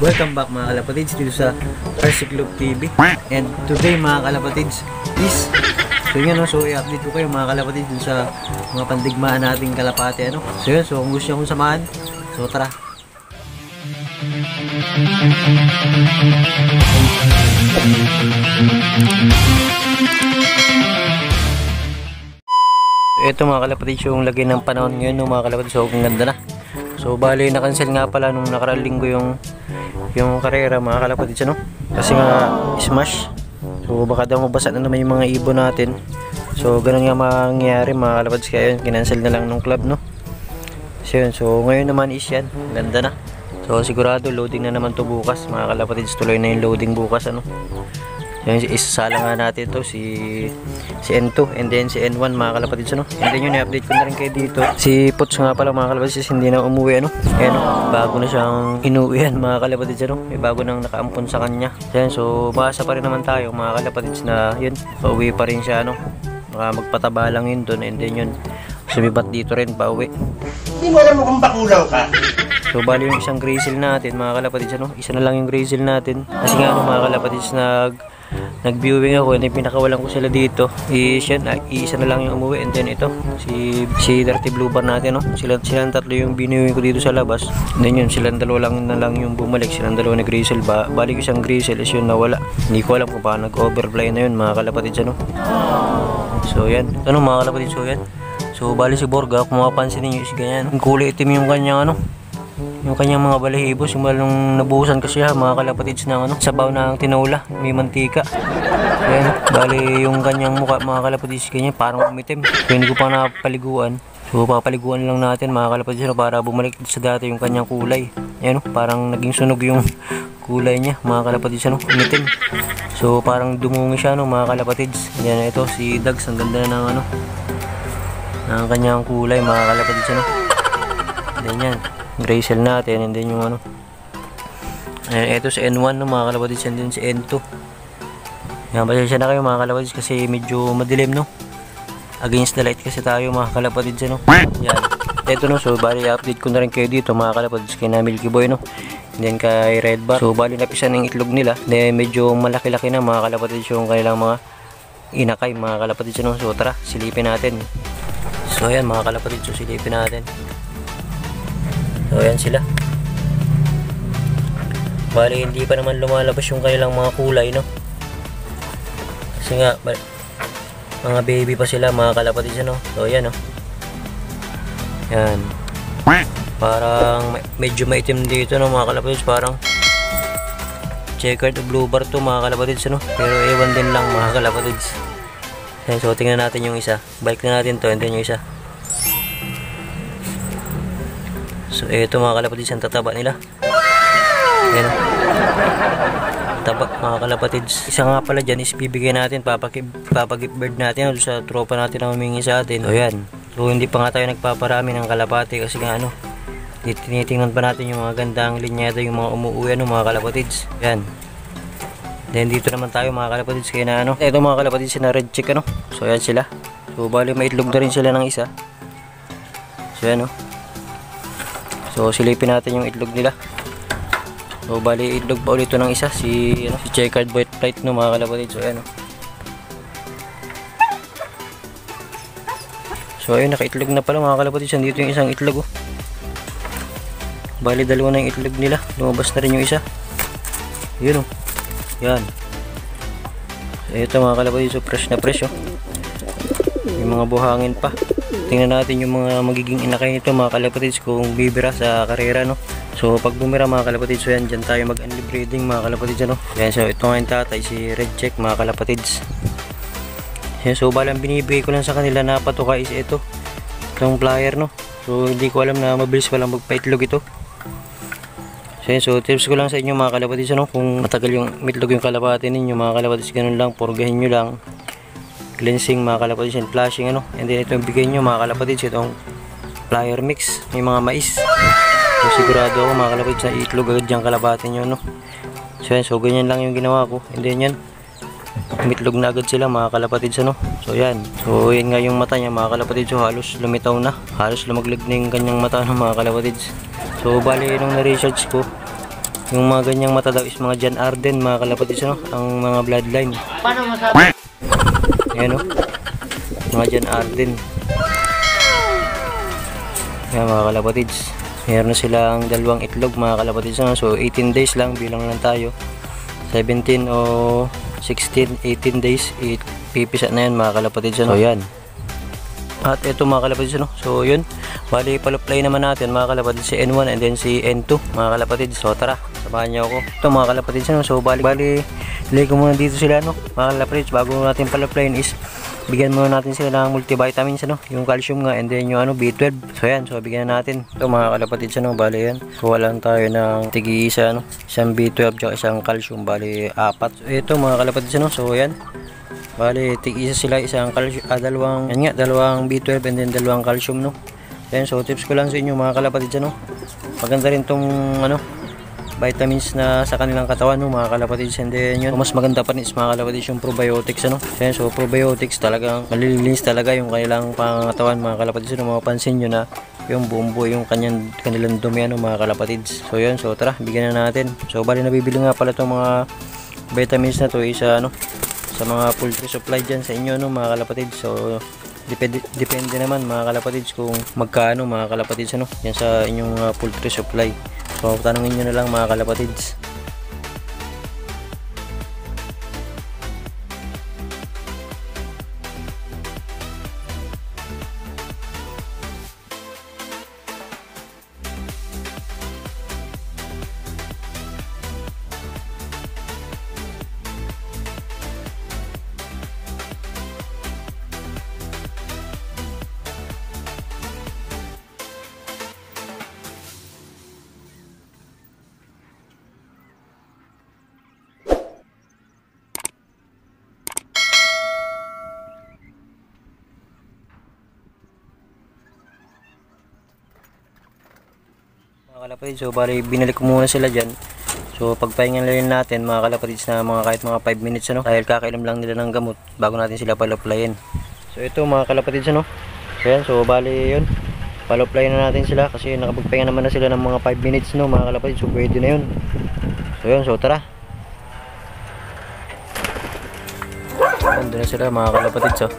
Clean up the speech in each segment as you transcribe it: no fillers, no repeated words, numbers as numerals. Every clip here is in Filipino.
Welcome back mga kalapatids dito sa RC Club TV. And today mga kalapatids is so i-update ko kayo mga kalapatids dun sa mga pandigmaan nating kalapati So yun, so kung gusto nyo kong samahan, so tara. Ito mga kalapatids yung lagay ng panahon ngayon mga kalapatids. So kung ganda na. So bali na-cancel nga pala nung nakaraang linggo yung karera mga kalapatids kasi nga smash. So baka daw mabasa na naman yung mga ibon natin. So ganun nga mangyayari mga kalapatids, kaya yun kinancel na lang nung club So yun, so ngayon naman is yan, ganda na. So sigurado loading na naman to bukas mga kalapatids, tuloy na yung loading bukas Yan, isasala nga natin to si N2 and then si N1 mga kalapatids And then yun, i-update ko na rin kayo dito. Si Puts nga pala mga kalapatids hindi na umuwi Ayan bago na siyang inuwihan mga kalapatids May bago nang nakaampon sa kanya. Ayan, so maasa pa rin naman tayo mga kalapatids na yun, pauwi pa rin siya magpataba lang yun dun and then yun, sumibat dito rin pauwi. Hindi mo alam mo kung bakulaw ka. So bali yung isang grizzle natin mga kalapatids isa na lang yung grizzle natin kasi nga mga kalapatids nag-viewing ako and pinakawalan ko sila dito is yan, isa na lang yung umuwi and then ito si Dirty Blue Bar natin silang tatlo yung binuwing ko dito sa labas and then yun, silang dalawa lang na lang yung bumalik, silang dalawa na grizzle balik isang grizzle is yun nawala, hindi ko alam kung paano nag-overfly na yun mga kalapatids so yan, mga kalapatids so bali si Borga, kung mapapansin ninyo is ganyan, kulay itim yung kanyang yung kanyang mga balahibo, simula nung nabuhusan kasi mga kalapatids ng sabaw ng tinola, may mantika. Ayan, bali yung kanyang mukha mga kalapatids ganyan, parang umitim. So hindi ko pa napaliguan. So papaliguan lang natin mga kalapatids para bumalik sa dati yung kanyang kulay. Ayan parang naging sunog yung kulay niya mga kalapatids umitim. So parang dumungi siya mga kalapatids. Ayan ito si Dags, ang ganda na ng kanyang kulay mga kalapatids Ganyan. Grizzle natin and then yung ayan, ito si N1 mga kalapatids and then si N2. Yan, pasensya na kayo mga kalapatids kasi medyo madilim against the light kasi tayo mga kalapatids yan, ito so bali update ko na rin kayo dito mga kalapatids kay na Milky Boy and then kay Red Bar. So bali napisan ng itlog nila, then medyo malaki-laki na mga kalapatids yung kanilang mga inakay mga kalapatids so tara, silipin natin. So ayan mga kalapatids, so silipin natin. So ayan sila. Bali hindi pa naman lumalabas yung kanilang mga kulay kasi nga mga baby pa sila mga kalapatids So ayan Yan. Parang medyo maitim dito mga kalapatids, parang checkered blue bar to mga kalapatids pero ewan din lang mga kalapatids. Ayan, so tingnan natin yung isa. Balik na natin to and then yung isa. So ito mga kalapatids ang tataba nila. Ayan taba mga kalapatids. Isa nga pala dyan is bibigyan natin, papag-gift bird natin sa tropa natin na humingi sa atin. So yan, so hindi pa nga tayo nagpaparami ng kalapati kasi nga tinitingnan pa natin yung mga gandang linyada, yung mga umuuwi mga kalapatids. Yan. Then dito naman tayo mga kalapatids kaya na ito mga kalapatids na red chick So yan sila. So bali may itlog na rin sila ng isa. So yan So silipin natin yung itlog nila. So bali itlog pa ulit ito ng isa si checkered white flight mga kalapatids. So ayan So ayun, nakaitlog na pala mga kalapatids. Dito yung isang itlog Bali dalawa na yung itlog nila. Lumabas na rin yung isa. Yun Yan. So ito mga kalapatids, so fresh na fresh Yung mga buhangin pa. Tingnan natin yung mga magiging inakay nito mga kalapatids kung bibira sa karera So pag bumira mga kalapatids, so yan, dyan tayo mag-unli breeding mga kalapatids Yan, so ito nga yung tatay, si Red Check mga kalapatids. Yan, so balang binibigay ko lang sa kanila na patuka is itong flyer So hindi ko alam na mabilis palang magpaitlog ito. So yan, so tips ko lang sa inyo mga kalapatids kung matagal yung mitlog yung kalapati ninyo mga kalapatids, ganun lang, purgahin nyo lang. Cleansing mga kalapatids and flashing and then ito yung bigay nyo mga kalapatids, itong flyer mix, may mga mais. So sigurado ako mga kalapatids na itlog agad yung kalapati nyo So yan, so ganyan lang yung ginawa ko and then yan, umitlog na agad sila mga kalapatids So yan, so yan nga yung mata niya mga kalapatids, so halos lumitaw na, halos lumaglag na yung kanyang mata mga kalapatids. So bali nung na-research ko Yung mga ganyang mata daw is mga John Arden, mga kalapatids, ano? Ang mga bloodline. Paano masabi? Ayan, oh. Mga John Arden. Ayan, mga kalapatids. Meron na silang dalawang itlog, mga kalapatids, ano? So 18 days lang, bilang lang tayo. 17 o 16, 18 days, pipisa na yan, mga kalapatids, ano? So yan. At ito, mga kalapatids, ano? So yun, bali paluplay naman natin, mga kalapatids, si N1 and then si N2, mga kalapatids. So tara, samahan niyo ako. Ito, mga kalapatids, ano? So bali ilagay ko muna dito sila, no? Mga kalapatids, bago natin paluplayin is bigyan muna natin sila ng multivitamins, ano? Yung calcium nga and then yung ano, B12. So yan, so bigyan na natin. Ito, mga kalapatids, ano? Bali yan, so walang tayo ng tigi-isa, ano? Isang B12 at isang calcium, bali 4. So ito, mga kalapatids, ano? So yan, bali tig-isa sila, isang calcium, dalawang B12 and then dalawang calcium, no? Then so tips ko lang sa inyo, mga kalapatids, ano? Maganda rin tong ano, vitamins na sa kanilang katawan, no, mga kalapatids. And then yun, mas maganda pa rin is, mga kalapatids, yung probiotics, ano? So probiotics talagang malilinis talaga yung kanilang pangangatawan, mga kalapatids, no? Mapapansin nyo na yung buong buo yung kanilang dumi, ano, mga kalapatids. So yun, so tara, bigyan na natin. So bali nabibili nga pala itong mga vitamins na to isa, ano, sa mga poultry supply dyan sa inyo, no, mga kalapatids. So depende naman, mga kalapatids, kung magkano, mga kalapatids, ano, yan sa inyong mga poultry supply. So tanungin nyo na lang, mga kalapatids. Mga kalapatids, so bali binalik ko muna sila dyan. So pagpahingan lang natin, mga kalapatids, na mga kahit mga 5 minutes, ano, dahil kakailam lang nila ng gamot bago natin sila paluplayin. So ito, mga kalapatids, ano, so yan, so bali yun, paluplayin na natin sila kasi nakapagpahinga naman na sila ng mga 5 minutes, no, mga kalapatids. So pwede na yun. So yun, so tara. Andun na sila, mga kalapatids, oh.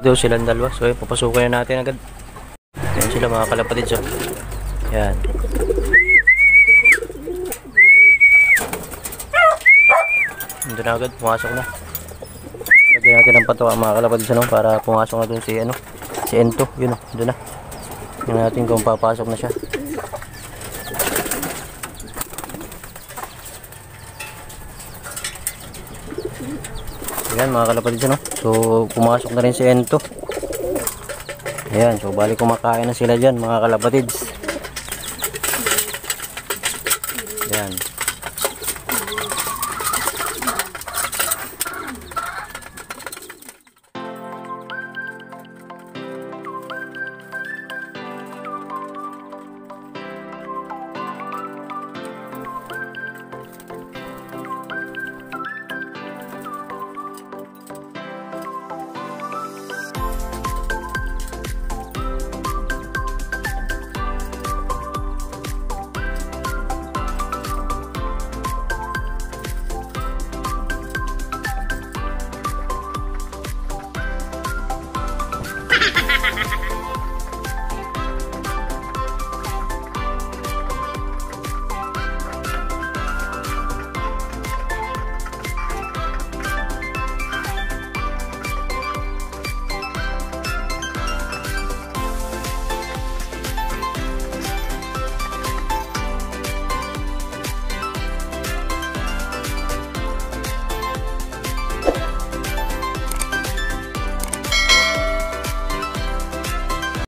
Daw silang dalawa. So papasukin na natin agad. Yan sila, mga kalapatids, oh. Yan. Ito na agad, pumasok na. Lagyan natin ng patuwa, mga kalapatids, ano, para pumasok na dun si ano, si N2. Yun, oh, doon na. Tingnan natin kung papasok na siya. Ayan, mga kalapatids, ano. So pumasok na rin si N2. Ayan, so bali kumakain na sila dyan, mga kalapatids. Ayan.